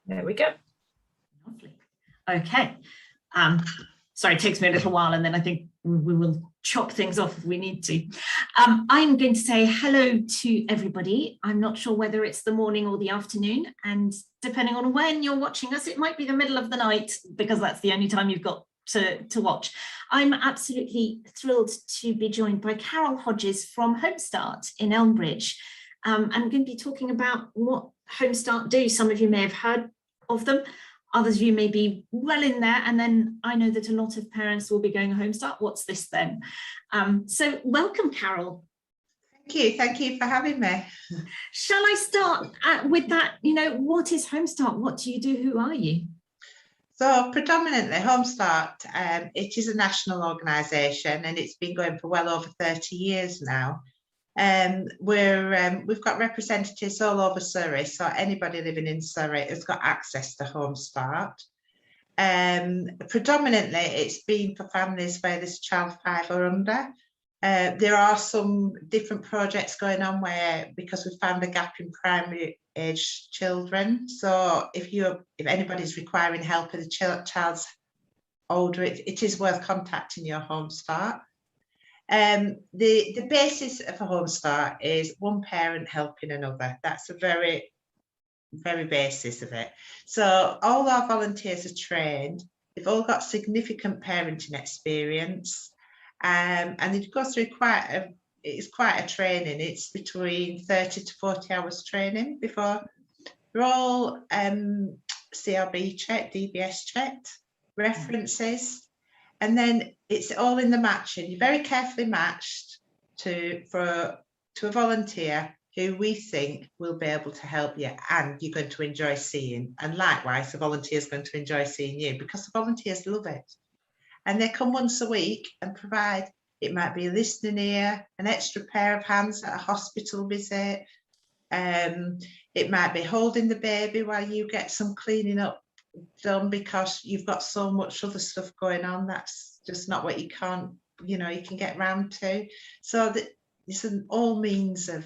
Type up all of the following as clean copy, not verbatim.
There we go. Lovely. Okay. Sorry, it takes me a little while, and then I think we will chop things off if we need to. I'm going to say hello to everybody. I'm not sure whether it's the morning or the afternoon, and depending on when you're watching us, it might be the middle of the night, because that's the only time you've got to watch. I'm absolutely thrilled to be joined by Carol Hodges from Homestart in Elmbridge. I'm going to be talking about what Homestart do. Some of you may have heard of them. Others of you may be well in there, and then I know that a lot of parents will be going, Homestart, what's this then? So welcome, Carol. Thank you for having me. Shall I start with that, what is Homestart? What do you do? Who are you? So predominantly Homestart, it is a national organisation, and it's been going for well over 30 years now. We've got representatives all over Surrey, so anybody living in Surrey has got access to Homestart. Predominantly it's been for families where there's a child 5 or under. There are some different projects going on where, because we found a gap in primary age children, so if anybody's requiring help with a child's older, it is worth contacting your Homestart. The basis of a Homestart is one parent helping another. That's a very, very basis of it. So all our volunteers are trained. They've all got significant parenting experience, and it goes through it's quite a training. It's between 30 to 40 hours training before they're all CRB checked, DBS checked, references. And then it's all in the matching. You're very carefully matched to a volunteer who we think will be able to help you, and you're going to enjoy seeing. And likewise, the volunteer is going to enjoy seeing you, because the volunteers love it. And they come once a week and provide, it might be a listening ear, an extra pair of hands at a hospital visit. It might be holding the baby while you get some cleaning up done, because you've got so much other stuff going on. That's just not what you can get round to. So there's all means of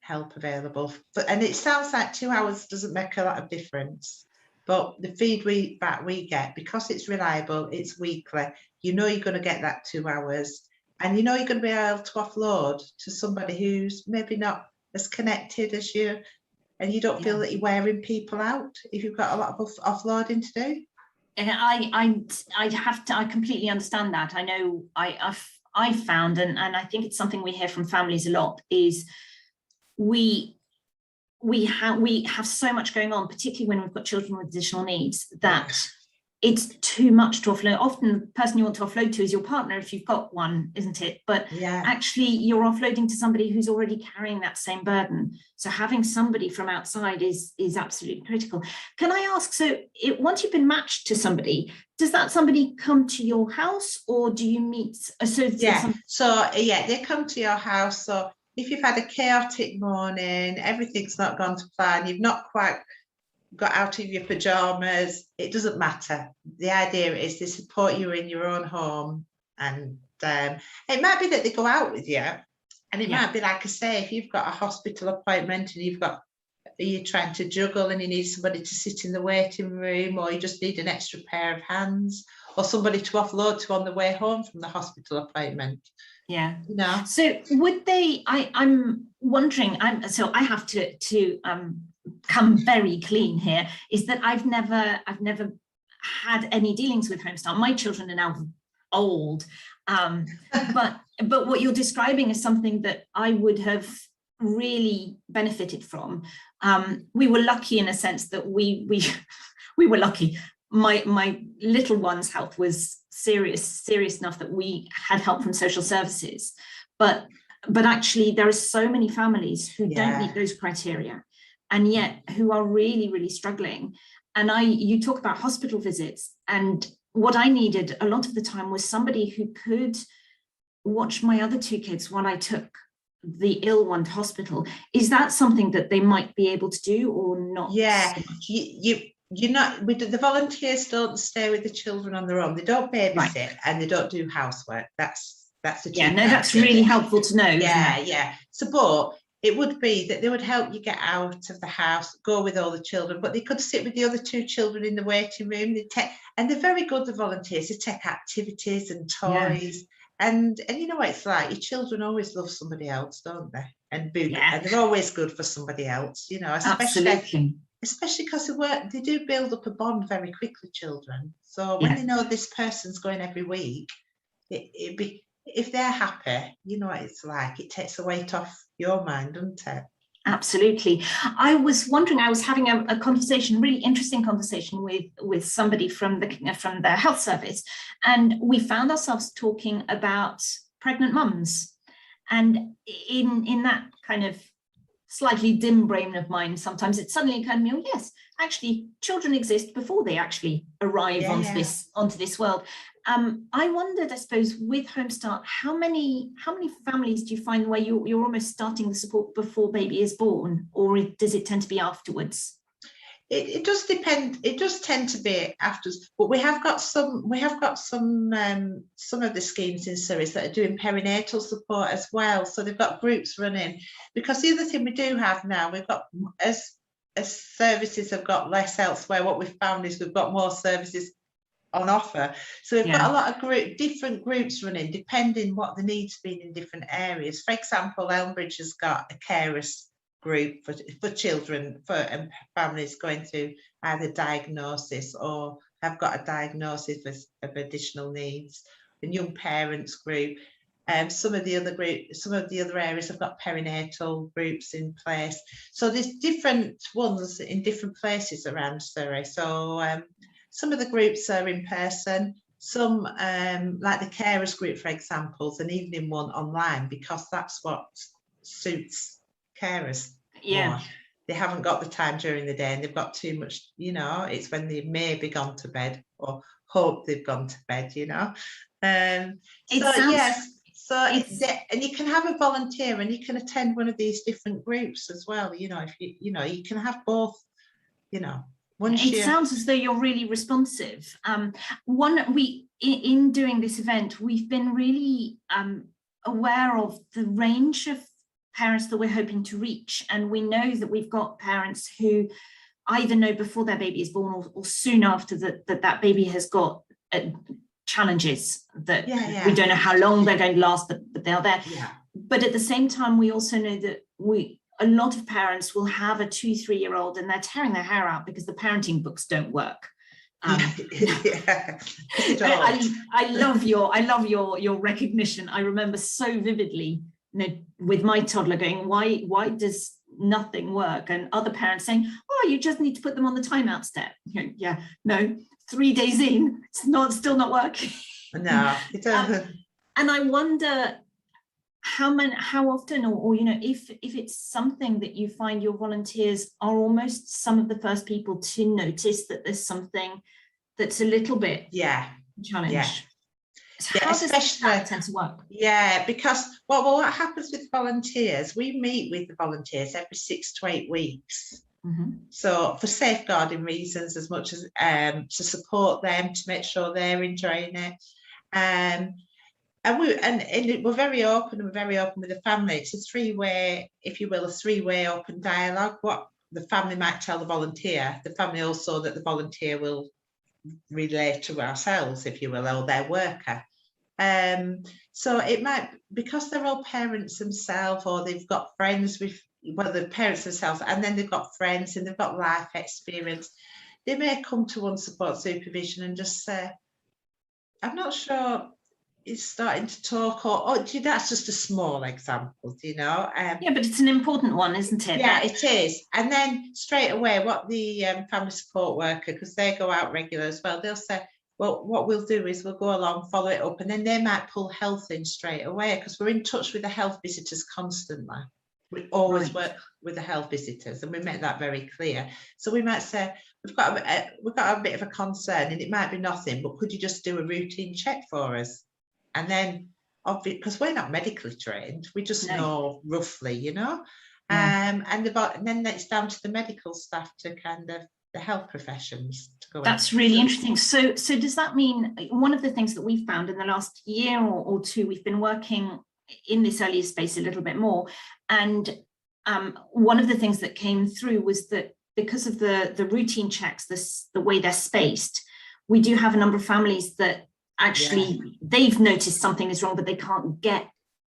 help available. And it sounds like 2 hours doesn't make a lot of difference, but the feedback we get, because it's reliable, it's weekly, you're going to get that 2 hours, and you're going to be able to offload to somebody who's maybe not as connected as you, and you don't feel that you're wearing people out if you've got a lot of offloading to do. And I completely understand that. I know I've found, and I think it's something we hear from families a lot, is we have so much going on, particularly when we've got children with additional needs, that it's too much to offload. Often the person you want to offload to is your partner, if you've got one, isn't it? But actually you're offloading to somebody who's already carrying that same burden. So having somebody from outside is absolutely critical. Can I ask, so once you've been matched to somebody, does that somebody come to your house, or do you meet? They come to your house. So if you've had a chaotic morning, everything's not gone to plan, you've not quite got out of your pajamas, it doesn't matter. The idea is they support you in your own home, and it might be that they go out with you, and it might be, like I say, if you've got a hospital appointment and you're trying to juggle and you need somebody to sit in the waiting room, or you just need an extra pair of hands, or somebody to offload to on the way home from the hospital appointment. So would they, I'm wondering, so I have to come very clean here, is that I've never had any dealings with Homestart. My children are now old, but what you're describing is something that I would have really benefited from. We were lucky in a sense that we were lucky. My little one's health was serious enough that we had help from social services, but actually there are so many families who don't meet those criteria, and yet who are really, really struggling. And you talk about hospital visits, and what I needed a lot of the time was somebody who could watch my other 2 kids while I took the ill one to hospital. Is that something that they might be able to do, or not? You're not, the volunteers don't stay with the children on their own. They don't babysit, and they don't do housework. That's the that's really helpful to know. So, but it would be that they would help you get out of the house, go with all the children, but they could sit with the other 2 children in the waiting room. And they're very good, the volunteers. They take activities and toys. And you know what it's like, your children always love somebody else, don't they? And they're always good for somebody else, you know, especially because they do build up a bond very quickly, children. So when they know this person's going every week, if they're happy, you know what it's like, it takes the weight off your mind, doesn't it? Absolutely. I was wondering, I was having a conversation, really interesting conversation with somebody from the health service, and we found ourselves talking about pregnant mums. And in that kind of slightly dim brain of mine, sometimes it suddenly occurred to me, oh yes, actually children exist before they actually arrive onto this world. I wondered, I suppose, with Homestart, how many families do you find where you're almost starting the support before baby is born, or does it tend to be afterwards? It does depend. It does tend to be afterwards, but we have got some of the schemes in Surrey that are doing perinatal support as well. So they've got groups running, because the other thing we do have now, we've got, as services have got less elsewhere, what we've found is we've got more services on offer. So we've got a lot of different groups running, depending what the needs been in different areas. For example, Elmbridge has got a carers group for children, for families going through either diagnosis or have got a diagnosis of additional needs. The young parents group. Some of the other areas have got perinatal groups in place. So there's different ones in different places around Surrey. So some of the groups are in person. Some, like the carers group, for example, is an evening one online, because that's what suits carers more. They haven't got the time during the day, and they've got too much, you know, it's when they may be gone to bed or hope they've gone to bed, you know. And you can have a volunteer and you can attend one of these different groups as well, you know, if you can have both, you know. It sounds as though you're really responsive. In doing this event, we've been really aware of the range of parents that we're hoping to reach, and we know that we've got parents who either know before their baby is born or soon after that baby has got challenges that we don't know how long they're going to last, but they are there. But at the same time, we also know that a lot of parents will have a 2-3-year-old and they're tearing their hair out because the parenting books don't work. I love your recognition. I remember so vividly, you know, with my toddler going, why does nothing work? And other parents saying, oh, you just need to put them on the timeout step. You know, no, 3 days in, it's still not working. No, it doesn't. And I wonder how often, or you know, if it's something that you find your volunteers are almost some of the first people to notice that there's something that's a little bit challenged. How does that tend to work? Yeah, because what happens with volunteers, we meet with the volunteers every 6 to 8 weeks. So for safeguarding reasons, as much as to support them, to make sure they're enjoying it. And we're very open, and we're very open with the family. It's a 3-way, if you will, a 3-way open dialogue. What the family might tell the volunteer, the family also that the volunteer will relay to ourselves, if you will, or their worker. So it might, because they're all parents themselves, or they've got friends with, well, the parents themselves, and then they've got friends and they've got life experience, they may come to one support supervision and just say, I'm not sure it's starting to talk, or that's just a small example, you know. But it's an important one, isn't it? Yeah, it is. And then straight away, what the family support worker, because they go out regular as well, they'll say, well, what we'll do is we'll go along, follow it up, and then they might pull health in straight away, because we're in touch with the health visitors constantly. We always work with the health visitors, and we make that very clear. So we might say, we've got a bit of a concern, and it might be nothing, but could you just do a routine check for us? And then, because we're not medically trained, we just know roughly, you know. And then it's down to the medical staff to kind of, the health professions to go. That's really interesting. So does that mean, one of the things that we've found in the last year or two, we've been working in this earlier space a little bit more, and one of the things that came through was that because of the routine checks, the way they're spaced, we do have a number of families that actually they've noticed something is wrong, but they can't get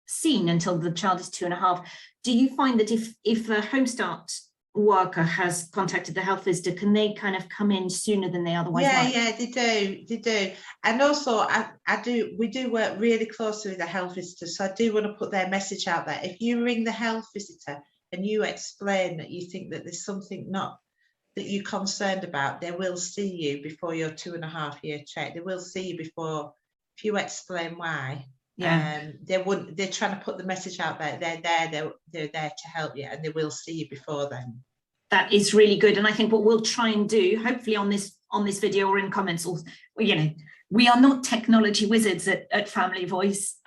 seen until the child is 2.5. Do you find that if a Home Start worker has contacted the health visitor, can they kind of come in sooner than they otherwise might? Yeah, they do. And also we do work really closely with the health visitor, so I do want to put their message out there. If you ring the health visitor and you explain that you think that there's something not that you're concerned about, they will see you before your 2.5-year check. They will see you before, if you explain why. They're trying to put the message out there. They're there to help you, and they will see you before then. That is really good. And I think what we'll try and do, hopefully on this video or in comments, or we are not technology wizards at Family Voice.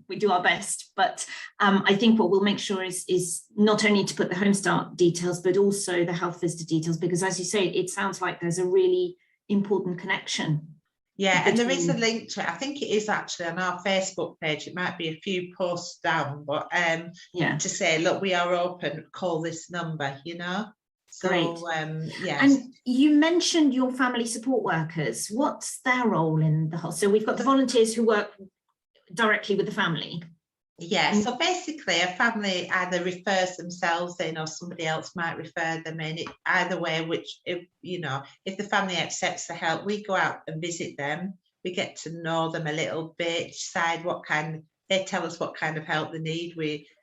We do our best, but I think what we'll make sure is not only to put the Home Start details, but also the health visitor details, because as you say, it sounds like there's a really important connection. Yeah, and there is a link to it. I think it is actually on our Facebook page. It might be a few posts down, but to say, look, we are open, call this number, So, great. yes. And you mentioned your family support workers. What's their role in the whole? So we've got the volunteers who work directly with the family. Yeah, so basically a family either refers themselves in or somebody else might refer them in. Either way, which, if the family accepts the help, we go out and visit them. We get to know them a little bit, decide they tell us what kind of help they need.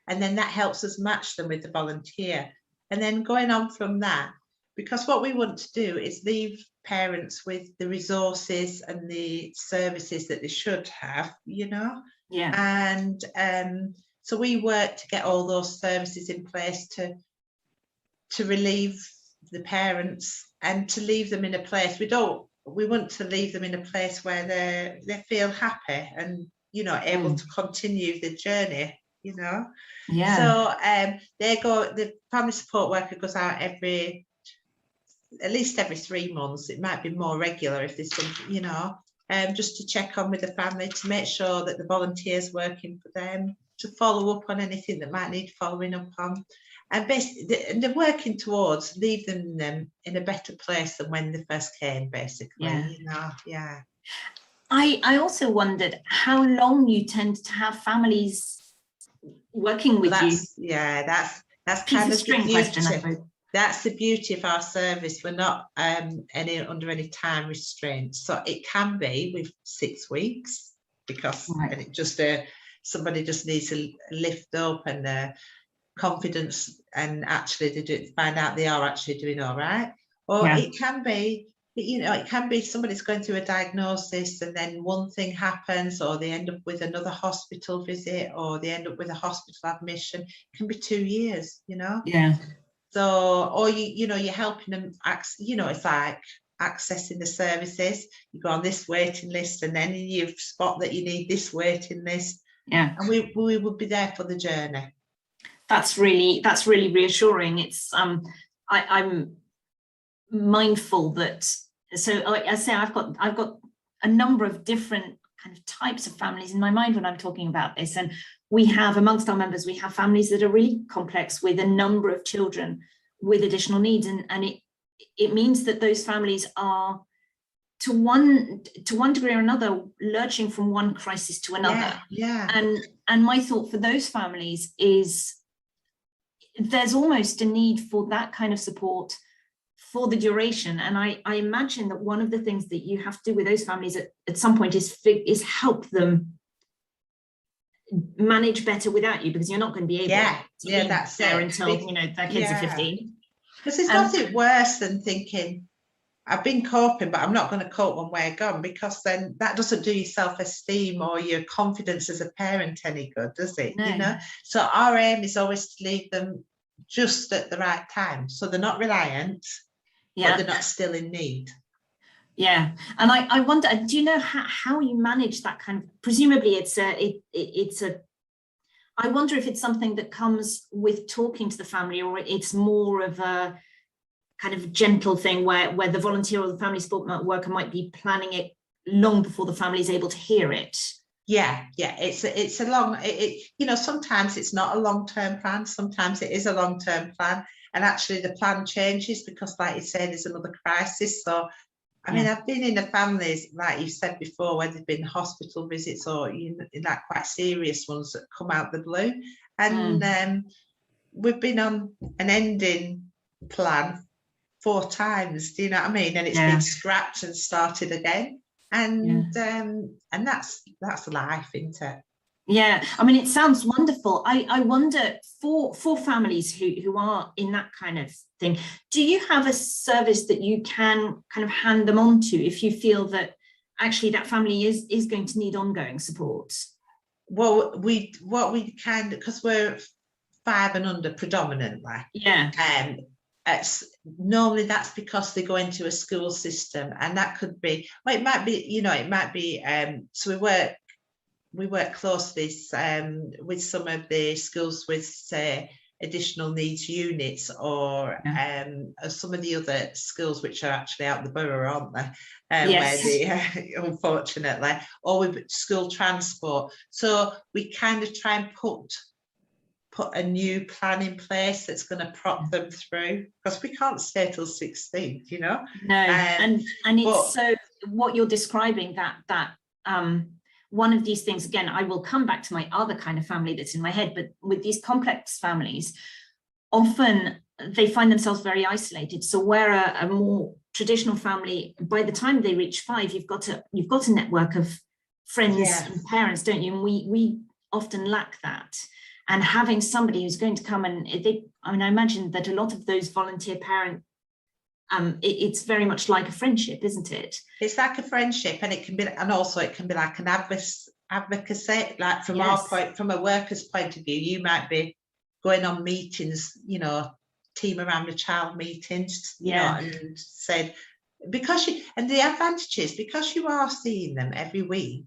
And then that helps us match them with the volunteer. And then going on from that, because what we want to do is leave parents with the resources and the services that they should have, Yeah. And so we work to get all those services in place to relieve the parents and to leave them in a place. We want to leave them in a place where they feel happy and able to continue the journey. Yeah. So the family support worker goes out at least every 3 months. It might be more regular if there's something, just to check on with the family, to make sure that the volunteer's working for them, to follow up on anything that might need following up on. And basically, they're working towards leaving them in a better place than when they first came, basically. Yeah. I also wondered how long you tend to have families working with you. Yeah, that's Piece kind of of string question, I suppose. That's the beauty of our service. We're not under any time restraints. So it can be with 6 weeks because and it just somebody just needs to lift up and confidence, and actually they find out they are actually doing all right. Or it can be, it can be somebody's going through a diagnosis and then one thing happens, or they end up with another hospital visit, or they end up with a hospital admission. It can be 2 years, Yeah. So, or you're helping them, it's like accessing the services. You go on this waiting list, and then you spot that you need this waiting list. Yeah. And we will be there for the journey. That's really reassuring. It's I'm mindful that, so I say I've got a number of different kind of types of families in my mind when I'm talking about this, and we have amongst our members, we have families that are really complex with a number of children with additional needs, and it means that those families are to one degree or another lurching from one crisis to another. And my thought for those families is there's almost a need for that kind of support for the duration. And I imagine that one of the things that you have to do with those families at some point is help them manage better without you, because you're not going to be able to be that's there it. until their kids are 15. Because there's nothing worse than thinking, I've been coping, but I'm not going to cope when we're gone, because then that doesn't do your self-esteem or your confidence as a parent any good, does it? No. So our aim is always to leave them just at the right time, so they're not reliant, but they're not still in need. Yeah, and I wonder, do you know how you manage that kind of? Presumably, it's a. I wonder if it's something that comes with talking to the family, or it's more of a kind of gentle thing where the volunteer or the family support worker might be planning it long before the family is able to hear it. Yeah, it's a long, you know, sometimes it's not a long-term plan, sometimes it is a long-term plan, and actually the plan changes because, like you say, there's another crisis. So I mean, I've been in the families, like you said before, where there've been hospital visits or, you know, like quite serious ones that come out the blue. And we've been on an ending plan 4 times, do you know what I mean? And it's been scrapped and started again. And that's life, isn't it? Yeah, I mean, it sounds wonderful. I wonder, for families who are in that kind of thing, do you have a service that you can kind of hand them on to if you feel that actually that family is going to need ongoing support? Well, what we kind of, because we're 5 and under predominantly. Yeah. It's normally that's because they go into a school system, and that could be, well, it might be, you know, it might be, so we work closely with some of the schools with, say, additional needs units, or some of the other schools which are actually out the borough, aren't they? Yes. Where they, unfortunately, or with school transport. So we kind of try and put a new plan in place that's going to prop them through, because we can't stay till 16, you know. No, and it's so what you're describing, that one of these things, again, I will come back to my other kind of family that's in my head, but with these complex families, often they find themselves very isolated. So where a more traditional family, by the time they reach 5, you've got a network of friends and parents, don't you? And we often lack that. And having somebody who's going to come and I mean, I imagine that a lot of those volunteer parent, it's very much like a friendship, isn't it? It's like a friendship, and it can be, and also it can be like an advocacy. Like from our point, from a worker's point of view, you might be going on meetings, you know, team around the child meetings, you know, and said, because you, and the advantage is because you are seeing them every week,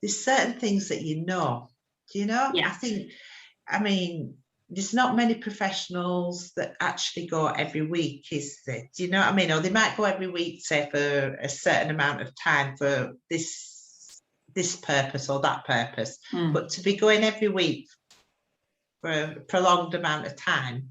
there's certain things that you know. Do you know? I mean, there's not many professionals that actually go every week, is there? Do you know what I mean? Or they might go every week, say, for a certain amount of time for this purpose or that purpose. But to be going every week for a prolonged amount of time,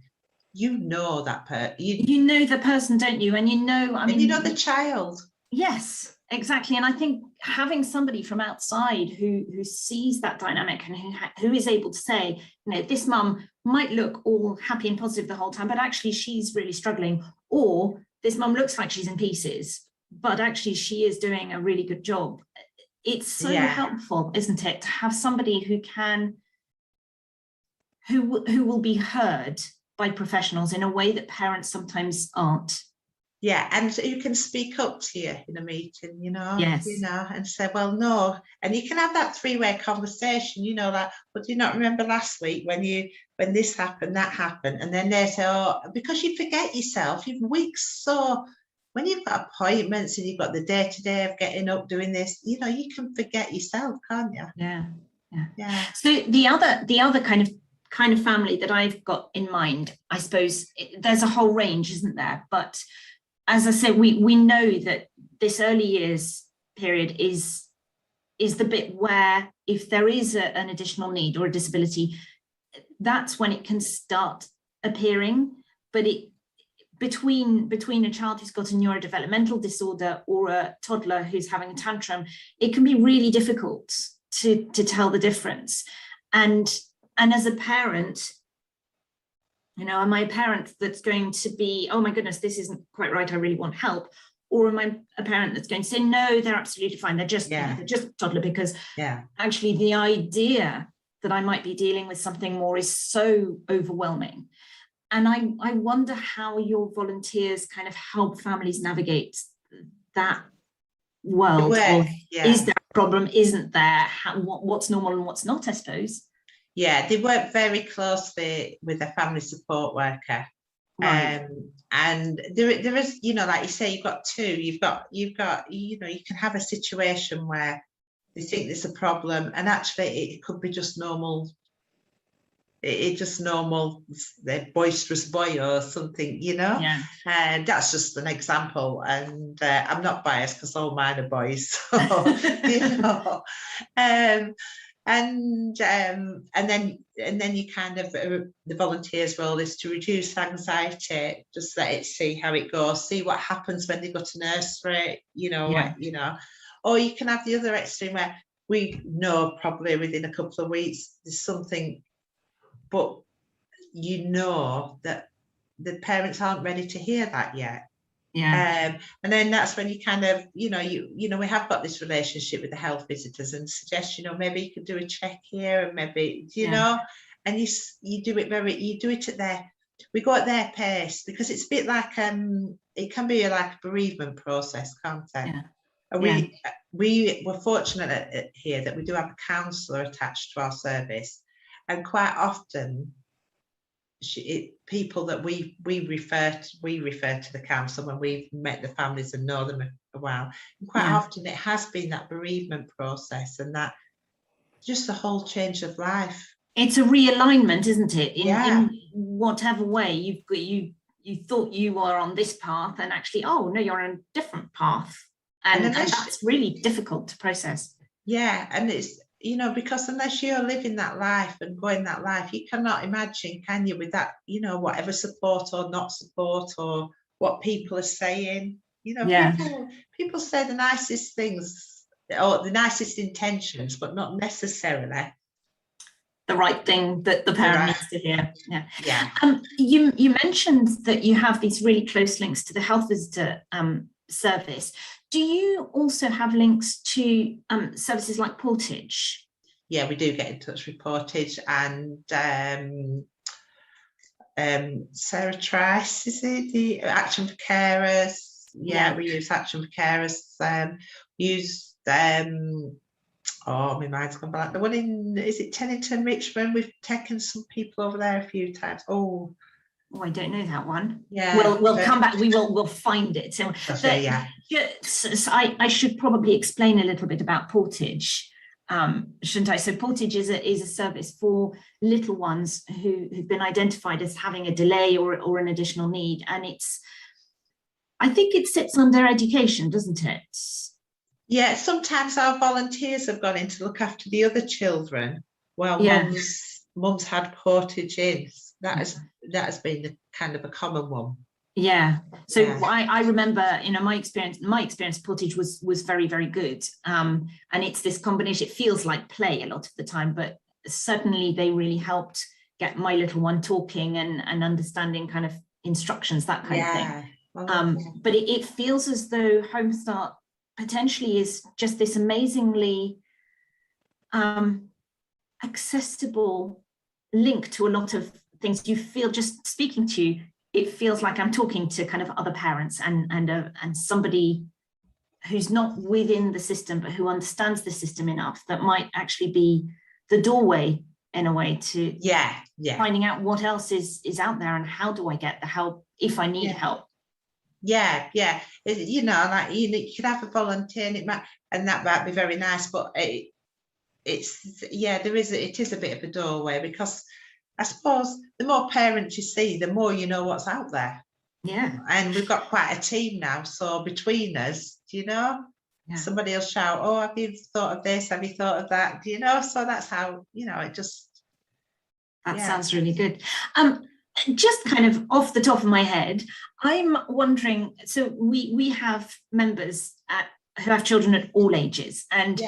you know that you know the person, don't you? And you know, I mean, you know the child. Yes, exactly. And I think having somebody from outside who sees that dynamic and who is able to say, you know, this mum might look all happy and positive the whole time, but actually she's really struggling, or this mum looks like she's in pieces, but actually she is doing a really good job. It's so helpful, isn't it, to have somebody who will be heard by professionals in a way that parents sometimes aren't. Yeah, and you can speak up to you in a meeting, you know, and say, well, no, and you can have that 3-way conversation, you know, like, well, do you not remember last week when this happened, that happened, and then they say, oh, because you forget yourself, you've weeks, so when you've got appointments and you've got the day-to-day of getting up, doing this, you know, you can forget yourself, can't you? Yeah. So the other kind of family that I've got in mind, I suppose there's a whole range, isn't there? But as I said, we know that this early years period is the bit where if there is an additional need or a disability, that's when it can start appearing. But between a child who's got a neurodevelopmental disorder or a toddler who's having a tantrum, it can be really difficult to tell the difference. And as a parent, you know, am I a parent that's going to be, oh my goodness, this isn't quite right, I really want help? Or am I a parent that's going to say, no, they're absolutely fine, they're just a toddler? Because actually the idea that I might be dealing with something more is so overwhelming. And I wonder how your volunteers kind of help families navigate that world of, is there a problem, isn't there? What's normal and what's not, I suppose. Yeah, they work very closely with a family support worker. Right. And there is, you know, like you say, you've got 2, you've got, you know, you can have a situation where they think there's a problem and actually it could be just normal it's just normal, the boisterous boy or something, you know. Yeah. And that's just an example. And I'm not biased because all mine are boys, so, you know. And then you kind of the volunteers' role is to reduce anxiety, just let it see how it goes, see what happens when they go to nursery, you know. Yeah. Or you can have the other extreme where we know probably within a couple of weeks there's something, but you know that the parents aren't ready to hear that yet. Yeah. And then that's when you kind of, we have got this relationship with the health visitors and suggest, maybe you could do a check here, and maybe, and you do it at we go at their pace, because it's a bit like, it can be like a bereavement process, can't it? Yeah. And we were fortunate here that we do have a counsellor attached to our service, and quite often people that we refer to the counsellor when we've met the families and know them a while, and quite often it has been that bereavement process, and that just the whole change of life. It's a realignment, isn't it? In whatever way you thought you were on this path, and actually, oh no, you're on a different path, and that's really difficult to process. Yeah, and it's, because unless you're living that life and going that life, you cannot imagine, can you, with that, whatever support or not support, or what people are saying. People say the nicest things or the nicest intentions, but not necessarily the right thing that the parent needs to hear. Yeah. You mentioned that you have these really close links to the health visitor service. Do you also have links to services like Portage? Yeah, we do get in touch with Portage, and Sarah Trice, is it, the Action for Carers? Yeah, we use Action for Carers. Use my mind's gone blank. The one in, is it Tennington, Richmond? We've taken some people over there a few times. Oh, I don't know that one. Yeah, we'll come back. We'll find it. So, I should probably explain a little bit about Portage, shouldn't I? So Portage is a service for little ones who've been identified as having a delay or an additional need, and I think it sits under education, doesn't it? Yeah, sometimes our volunteers have gone in to look after the other children while mum's had Portage in. That has been the kind of a common one. Yeah. So I remember, my experience Portage was very, very good. And it's this combination, it feels like play a lot of the time, but certainly they really helped get my little one talking and understanding kind of instructions, that kind of thing. But it feels as though Home Start potentially is just this amazingly accessible link to a lot of things. You feel, just speaking to you, it feels like I'm talking to kind of other parents and somebody who's not within the system, but who understands the system enough that might actually be the doorway in a way to finding out what else is out there, and how do I get the help if I need help. Like you could have a volunteer, and that might be very nice, but it is a bit of a doorway, because I suppose the more parents you see, the more you know what's out there. Yeah. And we've got quite a team now, so between us, somebody will shout, oh, have you thought of this? Have you thought of that? So that's how, it just. That sounds really good. Just kind of off the top of my head, I'm wondering, so we have members who have children at all ages, and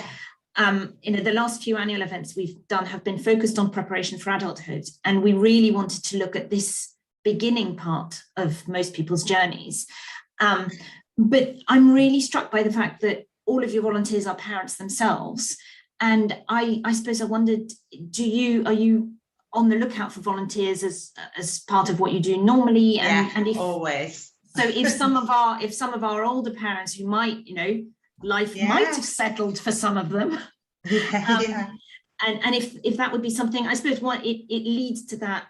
the last few annual events we've done have been focused on preparation for adulthood, and we really wanted to look at this beginning part of most people's journeys. But I'm really struck by the fact that all of your volunteers are parents themselves, and I suppose I wondered, are you on the lookout for volunteers as part of what you do normally? And if, always. So if some of our older parents who might, life might have settled for some of them. And if that would be something, I suppose it leads to that.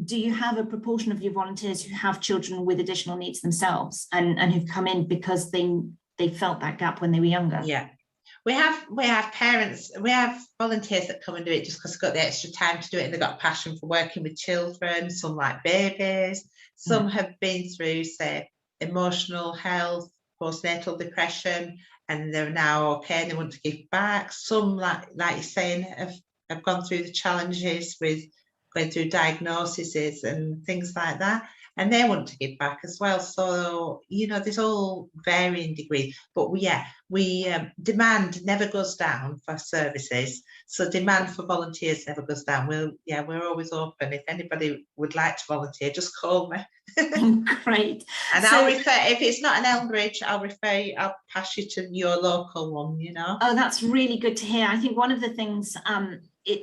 Do you have a proportion of your volunteers who have children with additional needs themselves and who've come in because they felt that gap when they were younger? Yeah. We have parents, we have volunteers that come and do it just because they've got the extra time to do it and they've got a passion for working with children. Some like babies, some have been through, say, emotional health, postnatal depression, and they're now okay and they want to give back. Some, like you're saying, have gone through the challenges with going through diagnoses and things like that, and they want to give back as well. So, you know, there's all varying degrees, but we demand never goes down for services. So demand for volunteers never goes down. We're always open. If anybody would like to volunteer, just call me. Great. And so, I'll refer, if it's not an Elmbridge, I'll pass you to your local one, you know. Oh, that's really good to hear. I think one of the things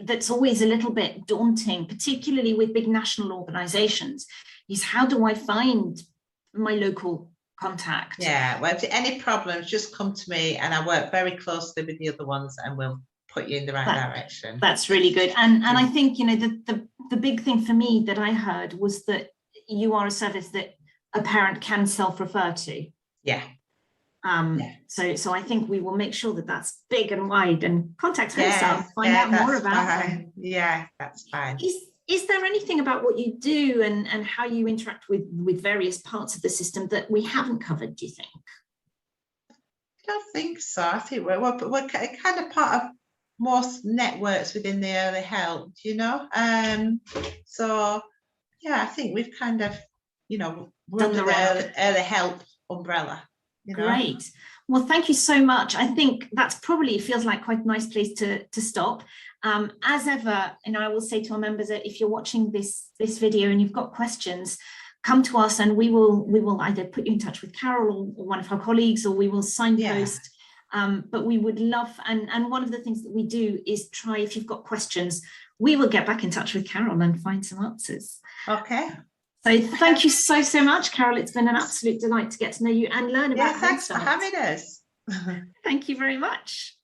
that's always a little bit daunting, particularly with big national organizations, is how do I find my local contact? Yeah, well, if any problems, just come to me and I work very closely with the other ones and we'll put you in the right direction. That's really good. And I think, you know, the big thing for me that I heard was that you are a service that a parent can self-refer to. Yeah. So I think we will make sure that that's big and wide, and contact Hosa, find out more about them. Yeah, that's fine. Is there anything about what you do and how you interact with various parts of the system that we haven't covered, do you think? I don't think so. I think we're kind of part of most networks within the early help, you know. So yeah, I think we've kind of, you know, we're under the early help umbrella. You know? Great. Well, thank you so much. I think that's probably feels like quite a nice place to stop. As ever, you know, I will say to our members that if you're watching this video and you've got questions, come to us and we will either put you in touch with Carol or one of her colleagues, or we will signpost. But we would love, and one of the things that we do is try, if you've got questions, we will get back in touch with Carol and find some answers. Okay. So thank you so much, Carol. It's been an absolute delight to get to know you and learn about. Thanks for having us. Thank you very much.